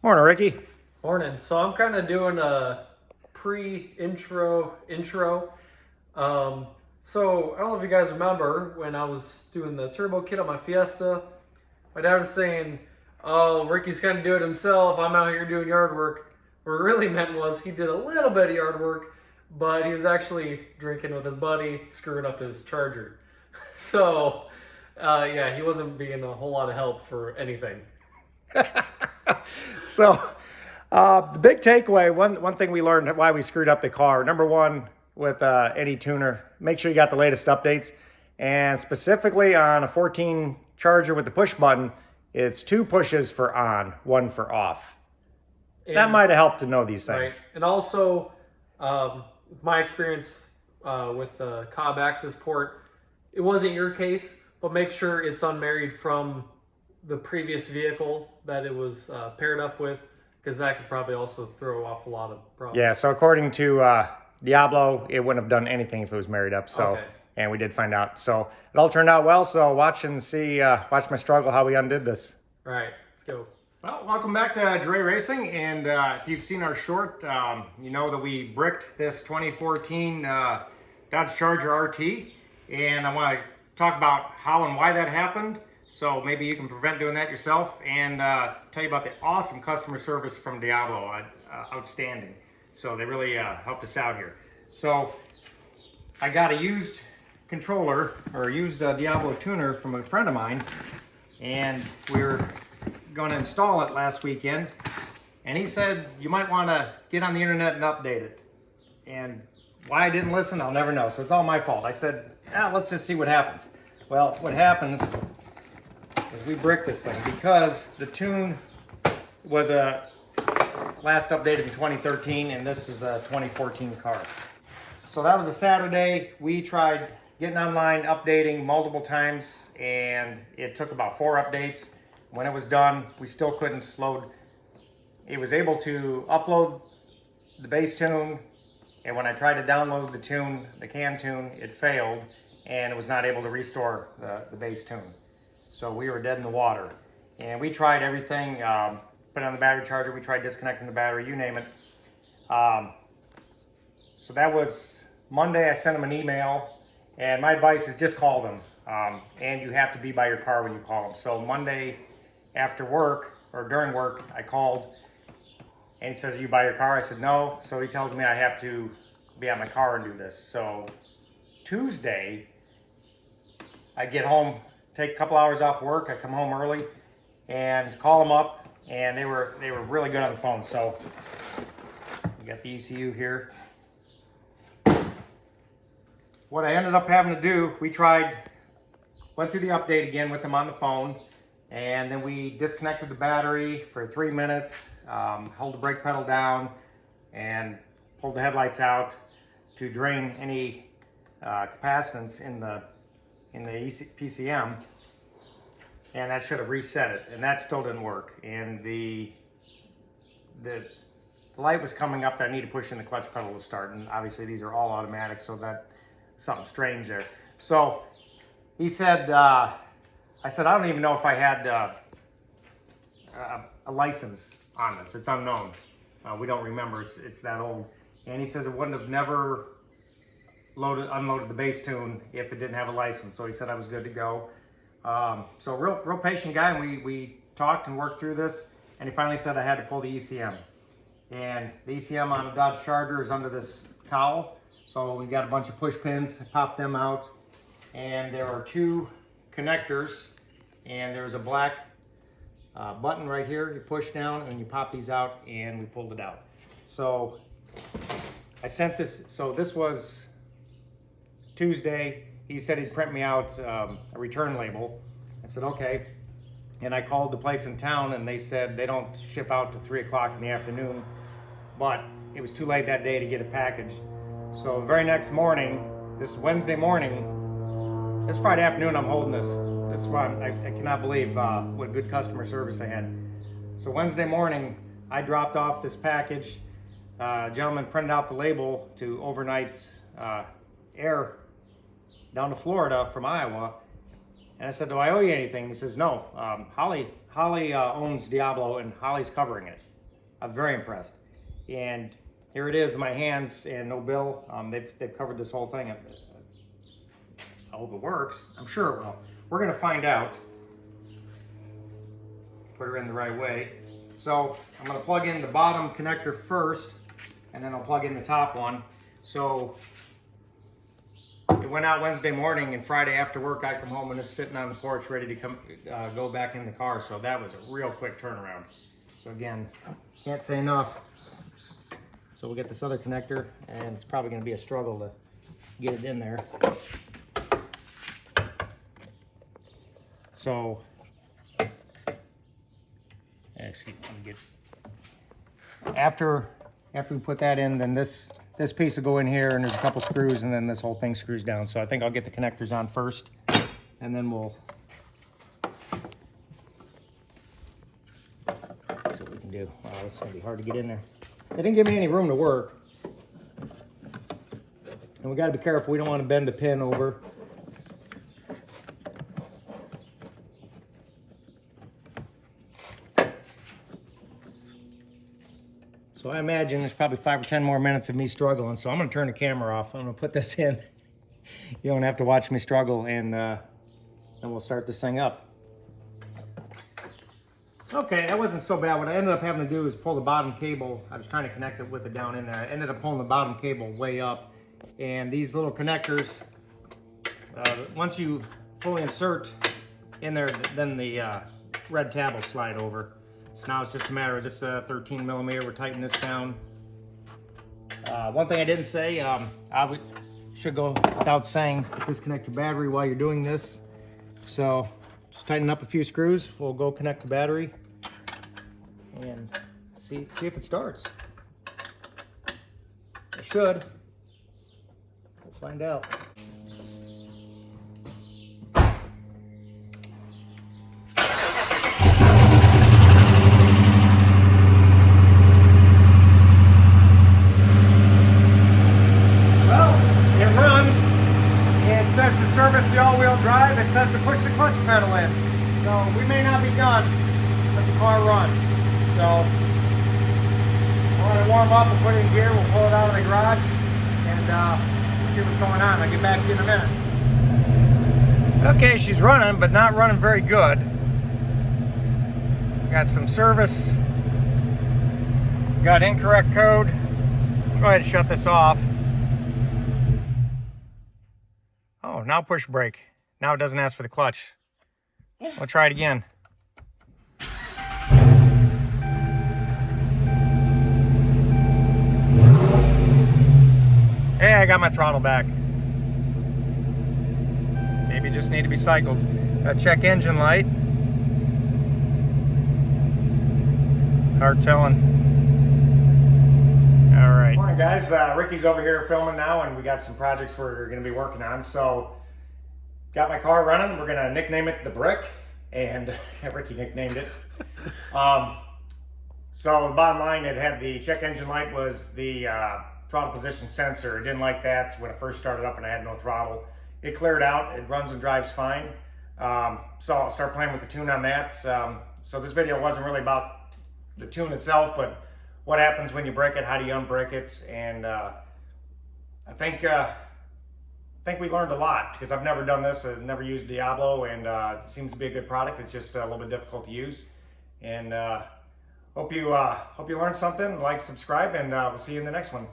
Morning, Ricky. Morning. So I'm kind of doing a pre-intro. Um, so I don't know if you guys remember when I was doing the turbo kit on my Fiesta. My dad was saying, "Oh, Ricky's kind of doing it himself. I'm out here doing yard work." What it really meant was he did a little bit of yard work, but he was actually drinking with his buddy, screwing up his charger. So, yeah, he wasn't being a whole lot of help for anything. So, the big takeaway, one thing we learned why we screwed up the car. Number one, with any tuner, make sure you got the latest updates. And specifically on a 14 Charger with the push button, it's 2 pushes for on, 1 for off. That might have helped to know these things. Right. And also, my experience with the Cobb access port, it wasn't your case, but make sure it's unmarried from the previous vehicle that it was paired up with, because that could probably also throw off a lot of problems. Yeah, so according to Diablo, it wouldn't have done anything if it was married up. So, Okay. And we did find out. So it all turned out well. So watch and see, watch my struggle how we undid this. All right, let's go. Well, welcome back to Dre Racing, and if you've seen our short, you know that we bricked this 2014 Dodge Charger RT, and I want to talk about how and why that happened, so maybe you can prevent doing that yourself, and tell you about the awesome customer service from Diablo, outstanding. So they really helped us out here. So I got a used controller, or a used Diablo tuner from a friend of mine, and we're going to install it last weekend, and he said you might want to get on the internet and update it. And why I didn't listen, I'll never know. So it's all my fault. I said, let's just see what happens. Well, what happens is we brick this thing because the tune was last updated in 2013, and this is a 2014 car. So that was a Saturday. We tried getting online, updating multiple times, and it took about 4 updates. When it was done, we still couldn't load. It was able to upload the base tune, and when I tried to download the tune, the CAN tune, it failed, and it was not able to restore the base tune. So we were dead in the water. And we tried everything, put it on the battery charger, we tried disconnecting the battery, you name it. So that was Monday. I sent them an email, and my advice is just call them. And you have to be by your car when you call them. So Monday, after work or during work, I called, and he says, "Are you by your car?" I said, "No." So he tells me I have to be at my car and do this. So Tuesday, I get home, take a couple hours off work. I come home early and call them up, and they were really good on the phone. So we got the ECU here. What I ended up having to do, went through the update again with them on the phone. And then we disconnected the battery for 3 minutes, held the brake pedal down, and pulled the headlights out to drain any capacitance in the PCM, and that should have reset it. And that still didn't work. And the light was coming up that I need to push in the clutch pedal to start. And obviously these are all automatic, so that's something strange there. So he said. I said, I don't even know if I had a license on this. It's unknown. We don't remember. It's that old. And he says it wouldn't have never unloaded the base tune if it didn't have a license. So he said I was good to go. So real patient guy, and we talked and worked through this. And he finally said I had to pull the ECM. And the ECM on a Dodge Charger is under this cowl. So we got a bunch of push pins. I popped them out. And there are 2 connectors, and there's a black button right here. You push down and you pop these out, and we pulled it out. So I sent this, so this was Tuesday. He said he'd print me out a return label. I said, okay. And I called the place in town, and they said they don't ship out to 3 o'clock in the afternoon, but it was too late that day to get it packaged. So the very next morning, this Wednesday morning, this Friday afternoon, I'm holding this. This is why I cannot believe what good customer service I had. So Wednesday morning, I dropped off this package. A gentleman printed out the label to overnight air down to Florida from Iowa. And I said, "Do I owe you anything?" He says, "No. Holly owns Diablo, and Holly's covering it." I'm very impressed. And here it is in my hands, and no bill. They've covered this whole thing. I hope it works. I'm sure it will. We're gonna find out. Put her in the right way. So I'm gonna plug in the bottom connector first, and then I'll plug in the top one. So it went out Wednesday morning, and Friday after work I come home and it's sitting on the porch ready to come go back in the car. So that was a real quick turnaround. So again, can't say enough. So we'll get this other connector, and it's probably gonna be a struggle to get it in there. So, actually, let me get, after we put that in, then this piece will go in here, and there's a couple screws, and then this whole thing screws down. So I think I'll get the connectors on first, and then we'll see what we can do. Wow, this is gonna be hard to get in there. They didn't give me any room to work. And we gotta be careful, we don't wanna bend the pin over. So I imagine there's probably 5 or 10 more minutes of me struggling, so I'm gonna turn the camera off. I'm gonna put this in. You don't have to watch me struggle, and then we'll start this thing up. Okay, that wasn't so bad. What I ended up having to do is pull the bottom cable. I was trying to connect it with it down in there. I ended up pulling the bottom cable way up, and these little connectors, once you fully insert in there, then the red tab will slide over. So now it's just a matter of this 13 millimeter. We're tightening this down. One thing I didn't say, I should go without saying, disconnect your battery while you're doing this. So just tighten up a few screws. We'll go connect the battery and see if it starts. It should. We'll find out. It says to service the all-wheel drive, it says to push the clutch pedal in. So we may not be done, but the car runs. So we'll let it warm up, we'll put it in gear, we'll pull it out of the garage, and see what's going on. I'll get back to you in a minute. Okay, she's running, but not running very good. Got some service. Got incorrect code. Go ahead and shut this off. Oh, now push brake. Now it doesn't ask for the clutch. I'll try it again. Hey, I got my throttle back. Maybe just need to be cycled. Check engine light. Hard telling. All right. Morning, guys. Ricky's over here filming now, and we got some projects we're going to be working on. So, got my car running. We're going to nickname it the Brick, and Ricky nicknamed it. So, the bottom line, it had the check engine light was the throttle position sensor. It didn't like that when it first started up and I had no throttle. It cleared out. It runs and drives fine. So, I'll start playing with the tune on that. So, this video wasn't really about the tune itself, but what happens when you break it, how do you unbreak it, and I think we learned a lot, because I've never done this. I've never used Diablo, and it seems to be a good product. It's just a little bit difficult to use, and hope you learned something. Like, subscribe, and we'll see you in the next one.